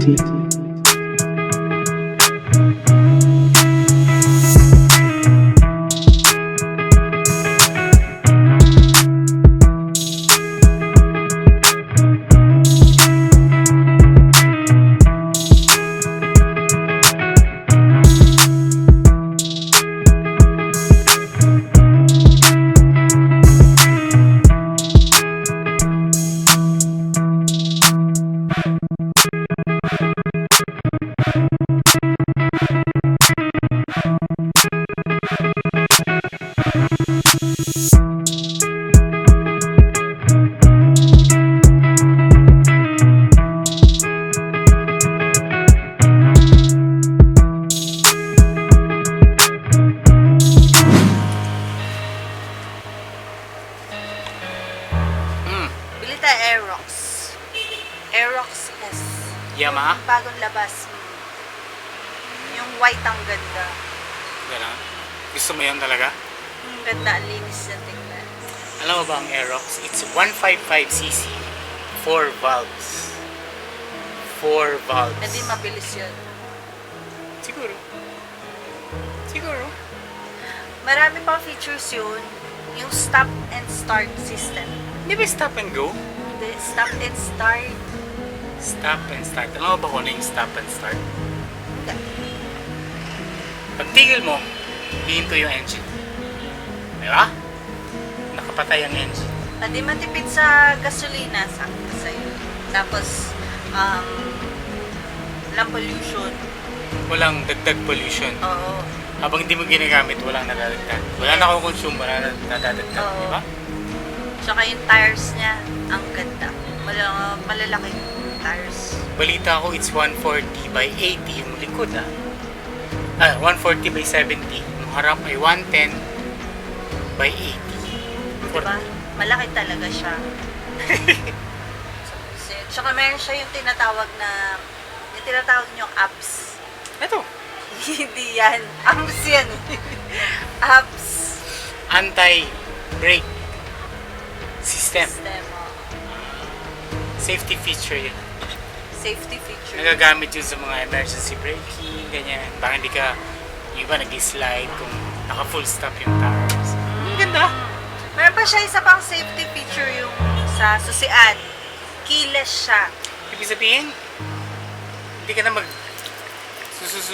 City. Aerox. Aerox S. Yamaha? Yung bagong labas. Yung white ang ganda. Gano'n? Gusto mo yun talaga? Ang ganda, ang linis na tingnan. Alam mo ba ang Aerox? It's 155cc. 4 valves. 4 valves. Hindi mabilis yun. Siguro. Siguro. Marami pang features yun. Yung stop and start system. Hindi ba stop and go? Hindi, stop and start. Stop and start. Alam mo ba kung ano yung stop and start? Hindi. Pag tigil mo, hihinto yung engine. Diba? Nakapatay ang engine. Hindi matipid sa gasolina, sakto sa'yo. Tapos, walang pollution. Walang dagdag pollution. Oo. Habang hindi mo ginagamit, walang nadadagdag. Wala na akong consume, wala na nadadagdag. Oo. Diba? Tsaka yung tires niya, ang ganda. Malalaki tires. Balita ko, it's 140 by 80 yung likod, 140 by 70. Yung harap ay 110 by 80. Diba? Malaki talaga siya. Tsaka meron siya yung tinatawag niyong abs. Ito. Hindi yan. Abs yan. Abs. Anti-brake system. Oh. Safety feature yun. Safety feature. Nagagamit yun sa mga emergency braking, ganyan. Baka hindi ka, yung iba nag-slide kung naka-full stop yung tires. Ang ganda. Meron pa siya isa pang safety feature yung sa susian. Keyless siya. Ibig sabihin, hindi ka na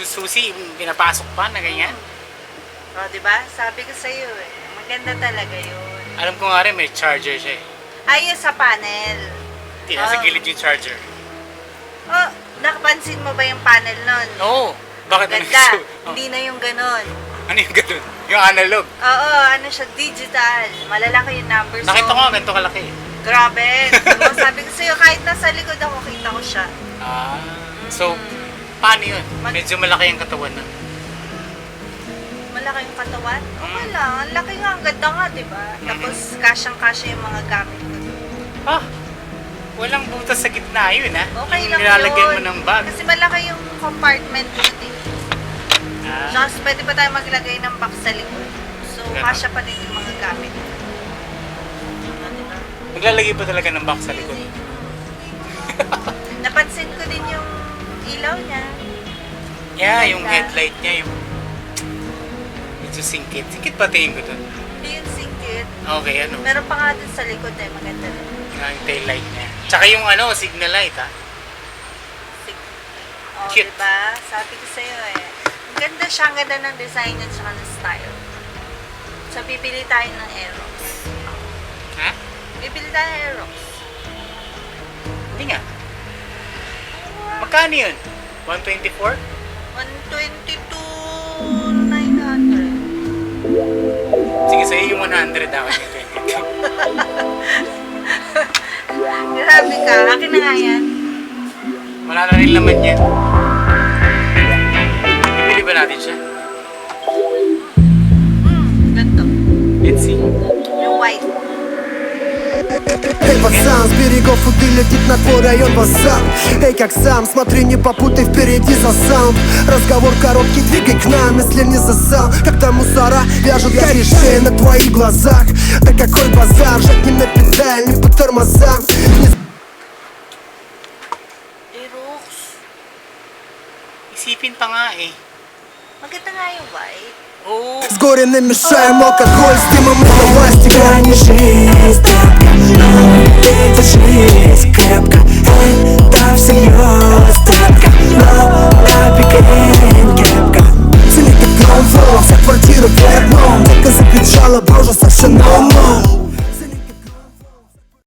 susi, pinapasok pa na ganyan. O, diba? Sabi ko sa'yo eh. Maganda talaga yun. Alam ko nga rin, may charger siya eh. Ayun sa panel. Hindi, nasa gilid yung charger. Oh, nakapansin mo ba yung panel nun? Oo. Bakit Ganda. Hindi na yung ganon. Ano yung ganun? Yung analog. Oo, ano siya, digital. Malalaki yung numbers. Nakita ko nga, ganito kalaki. Grabe. Diba? Sabi ko sa'yo, kahit nasa likod ako, kita ko siya. So, paano yun? Medyo malaki yung katawan nun. Malaki yung katawan? Okay lang. Ang laki nga, ang ganda nga, diba? Tapos, kasyang-kasya yung mga gamit ko. Walang butas sa gitna yun, ha? Okay yung lang nilalagyan yun. mo ng bag. Kasi malaki yung compartment mo din. Tapos, pwede pa tayo maglagay ng box sa likod. So, kasya pa din yung mga gamit. Diba? Maglalagay pa talaga ng box sa likod. Napansin ko din yung ilaw niya. Yeah, yung headlight niya, yung medyo singkit. Singkit pa tingin ko dun. Hindi yung singkit. Okay, ano? Meron pa nga dun sa likod eh, maganda rin. Yung tail light niya. Tsaka yung signal light, ha? Oh, cute. Diba? Sabi ko sa'yo eh. Ang ganda siya, ang ganda ng design at saka ng style. So, bibili tayo ng Aerox. Ha? Bibili tayo ng Aerox. Hindi nga. Magkano yun? 124? 122,900. Sige, sa'yo yung 100 ako yung 22. Grabe ka. Akin na nga yan. Wala na rin laman yan. Bibili ba natin siya? Ganito. Let's see. Yung white. Эй, пацан, с берегов Уды летит на твой район вассал. Эй, как сам, смотри, не попутай, впереди за саунд. Разговор короткий, двигай к нам, если не засал. Когда мусора вяжут корешей на твоих глазах. Да какой базар, жать не на педаль, не по тормозам. Aerox. iisipin pa nga eh. Maganda nga yung white. Oo. С горя намешаем алкоголь с дымом и пластика. Не жизнь, детка, но это жизнь крепко. Это всерьез.